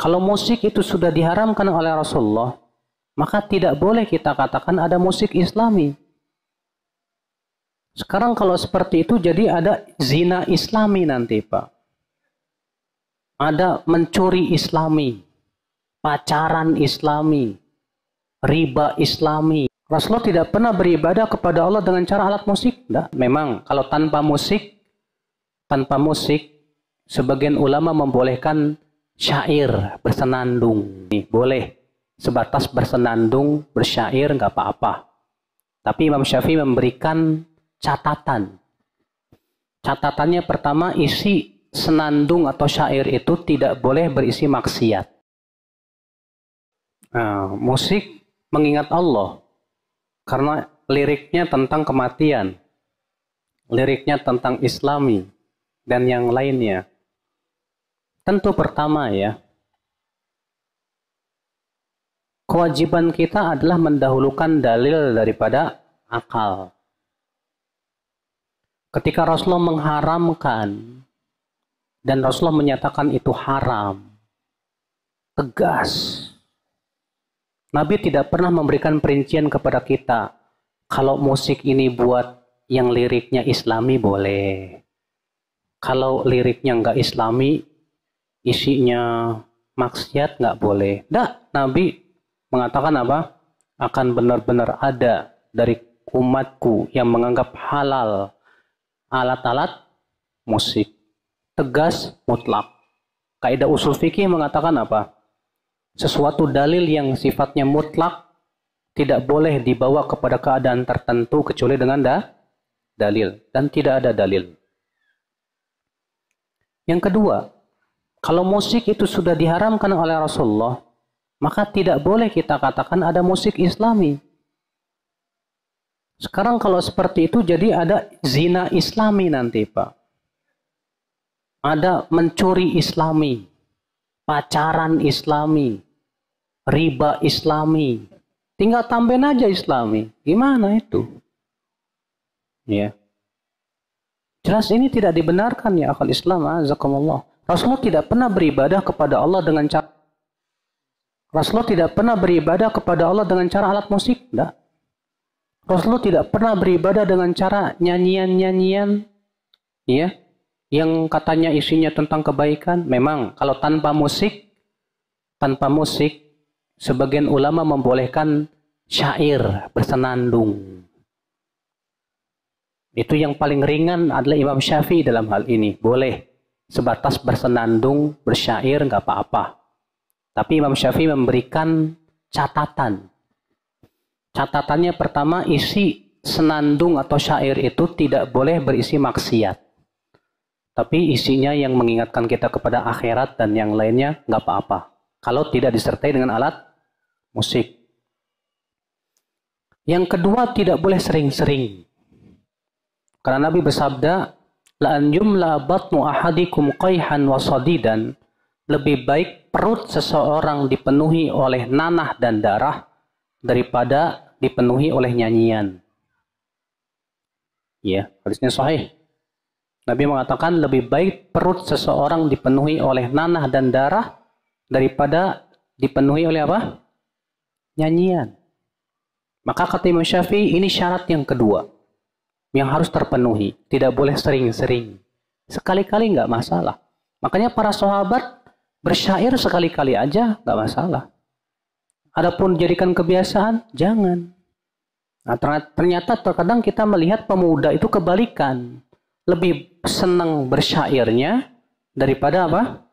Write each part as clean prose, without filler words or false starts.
Kalau musik itu sudah diharamkan oleh Rasulullah, maka tidak boleh kita katakan ada musik Islami. Sekarang kalau seperti itu jadi ada zina Islami nanti, Pak. Ada mencuri Islami, pacaran Islami, riba Islami. Rasulullah tidak pernah beribadah kepada Allah dengan cara alat musik. Tidak. Memang kalau tanpa musik, sebagian ulama membolehkan syair, bersenandung. Nih, boleh. Sebatas bersenandung, bersyair, nggak apa-apa. Tapi Imam Syafi'i memberikan catatan. Catatannya pertama, isi senandung atau syair itu tidak boleh berisi maksiat. Nah, musik mengingat Allah. Karena liriknya tentang kematian. Liriknya tentang Islami. Dan yang lainnya. Tentu pertama ya, kewajiban kita adalah mendahulukan dalil daripada akal. Ketika Rasulullah mengharamkan dan Rasulullah menyatakan itu haram, tegas. Nabi tidak pernah memberikan perincian kepada kita, kalau musik ini buat yang liriknya Islami boleh. Kalau liriknya nggak Islami, isinya maksiat nggak boleh. Nabi mengatakan apa? Akan benar-benar ada dari umatku yang menganggap halal alat-alat musik. Tegas, mutlak. Kaidah usul fikih mengatakan apa? Sesuatu dalil yang sifatnya mutlak tidak boleh dibawa kepada keadaan tertentu kecuali dengan dalil. Dan tidak ada dalil. Yang kedua, kalau musik itu sudah diharamkan oleh Rasulullah, maka tidak boleh kita katakan ada musik Islami. Sekarang kalau seperti itu jadi ada zina Islami nanti, Pak. Ada mencuri Islami, pacaran Islami, riba Islami. Tinggal tambahin aja Islami. Gimana itu? Ya. Jelas ini tidak dibenarkan ya akal Islam, azakumullah. Rasulullah tidak pernah beribadah kepada Allah dengan cara alat musik, enggak. Rasulullah tidak pernah beribadah dengan cara nyanyian-nyanyian ya, yang katanya isinya tentang kebaikan. Memang kalau tanpa musik sebagian ulama membolehkan syair, bersenandung. Itu yang paling ringan adalah Imam Syafi'i dalam hal ini. Boleh. Sebatas bersenandung, bersyair, nggak apa-apa. Tapi Imam Syafi'i memberikan catatan. Catatannya pertama, isi senandung atau syair itu tidak boleh berisi maksiat. Tapi isinya yang mengingatkan kita kepada akhirat dan yang lainnya, nggak apa-apa. Kalau tidak disertai dengan alat musik. Yang kedua, tidak boleh sering-sering. Karena Nabi bersabda, la an yumla batnu ahadikum qayhan wa sadidan, lebih baik perut seseorang dipenuhi oleh nanah dan darah daripada dipenuhi oleh nyanyian. Ya, hadisnya sahih. Nabi mengatakan lebih baik perut seseorang dipenuhi oleh nanah dan darah daripada dipenuhi oleh apa? Nyanyian. Maka kata Imam Syafi'i, ini syarat yang kedua yang harus terpenuhi. Tidak boleh sering-sering. Sekali-kali nggak masalah. Makanya para sahabat bersyair sekali-kali aja nggak masalah. Adapun jadikan kebiasaan, jangan. Nah, ternyata terkadang kita melihat pemuda itu kebalikan. Lebih senang bersyairnya daripada apa?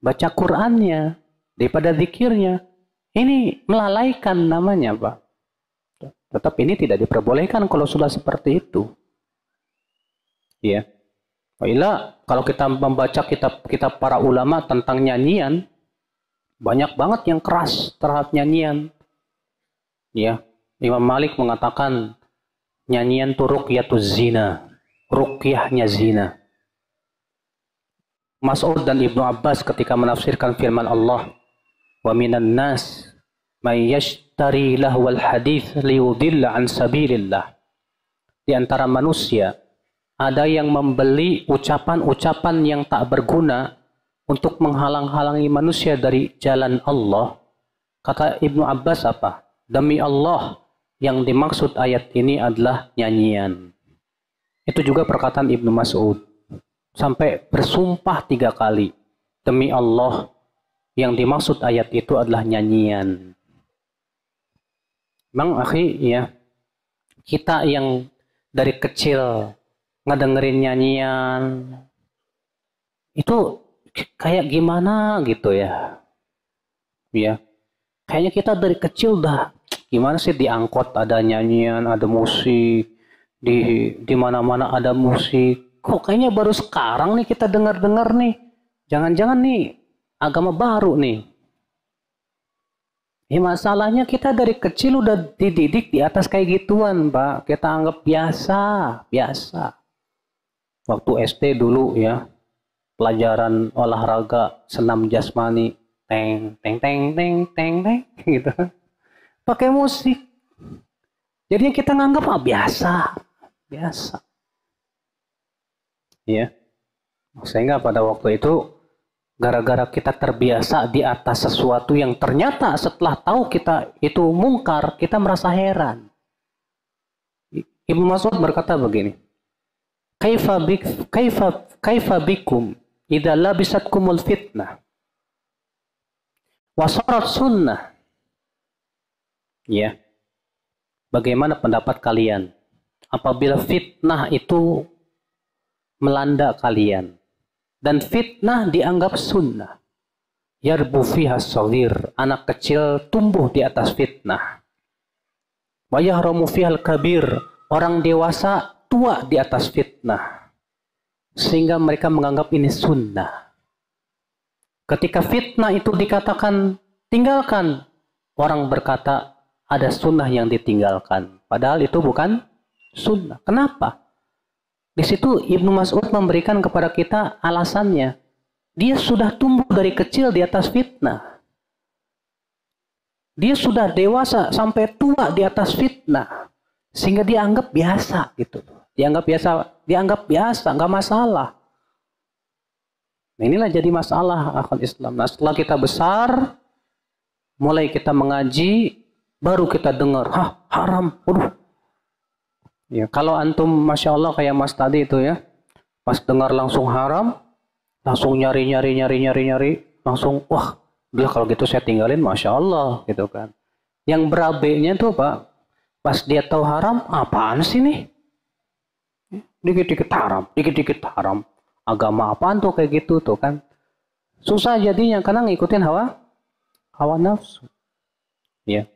Baca Qur'annya, daripada zikirnya. Ini melalaikan namanya, Pak. Tetap ini tidak diperbolehkan kalau sudah seperti itu. Ya. Baiklah, kalau kita membaca kitab para ulama tentang nyanyian, banyak banget yang keras terhadap nyanyian. Ya, Imam Malik mengatakan nyanyian itu ruqyatuz zina, ruqyahnya zina. Mas'ud dan Ibnu Abbas ketika menafsirkan firman Allah, wa minan nas may yashtari lahwal hadits liyudilla an sabilillah. Di antara manusia ada yang membeli ucapan-ucapan yang tak berguna untuk menghalang-halangi manusia dari jalan Allah, kata Ibnu Abbas apa? Demi Allah, yang dimaksud ayat ini adalah nyanyian. Itu juga perkataan Ibnu Mas'ud. Sampai bersumpah 3 kali. Demi Allah, yang dimaksud ayat itu adalah nyanyian. Memang akhi, ya, kita yang dari kecil ngedengerin nyanyian, itu kayak gimana gitu ya. Ya, kayaknya kita dari kecil dah, gimana sih di angkot ada nyanyian, ada musik, di mana-mana ada musik. Kok kayaknya baru sekarang nih kita dengar-dengar nih. Jangan-jangan nih agama baru nih. Ya, masalahnya kita dari kecil udah dididik di atas kayak gituan, Pak. Kita anggap biasa. Waktu SD dulu ya, pelajaran olahraga senam jasmani, teng teng teng teng teng teng gitu. Pakai musik. Jadinya kita nganggap biasa. Ya. Sehingga pada waktu itu gara-gara kita terbiasa di atas sesuatu yang ternyata setelah tahu kita itu mungkar, kita merasa heran. Ibnu Mas'ud berkata begini, Kaifa bikum idza labisatkumul fitnah wa sarat sunnah. Ya. Bagaimana pendapat kalian apabila fitnah itu melanda kalian? Dan fitnah dianggap sunnah. Yarbu fiha shaghir, anak kecil tumbuh di atas fitnah. Wa yahramu fihal kabir, orang dewasa tua di atas fitnah. Sehingga mereka menganggap ini sunnah. Ketika fitnah itu dikatakan tinggalkan, orang berkata ada sunnah yang ditinggalkan. Padahal itu bukan sunnah. Kenapa? Di situ Ibnu Mas'ud memberikan kepada kita alasannya. Dia sudah tumbuh dari kecil di atas fitnah. Dia sudah dewasa sampai tua di atas fitnah. Sehingga dia anggap biasa gitu. Dianggap biasa, nggak masalah. Nah, inilah jadi masalah akal Islam. Nah, setelah kita besar, mulai kita mengaji, baru kita dengar, haram, waduh. Ya, kalau antum Masya Allah kayak Mas tadi itu ya, pas dengar langsung haram, langsung nyari, langsung wah, udah kalau gitu saya tinggalin, Masya Allah gitu kan. Yang berabe-nya tuh Pak, pas dia tahu haram, apaan sih nih? Dikit-dikit haram. Agama apaan tuh kayak gitu tuh kan? Susah jadinya karena ngikutin hawa nafsu. Ya.